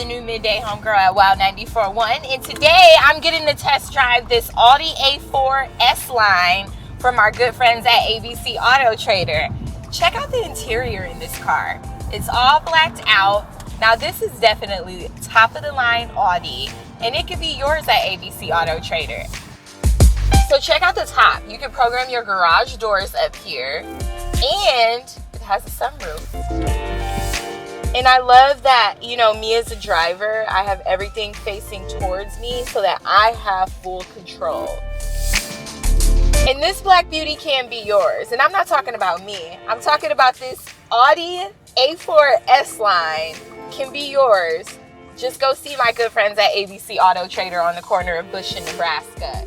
the new midday homegirl at Wow 94.1, and today I'm getting to test drive this Audi A4 S-Line from our good friends at ABC Autotrader. Check out the interior in this car. It's all blacked out. Now this is definitely top of the line Audi, and it could be yours at ABC Autotrader. So check out the top. You can program your garage doors up here, and it has a sunroof. And I love that, you know, me as a driver, I have everything facing towards me so that I have full control. And this black beauty can be yours. And I'm not talking about me. I'm talking about this Audi A4 S-Line can be yours. Just go see my good friends at ABC Autotrader on the corner of Bush and Nebraska.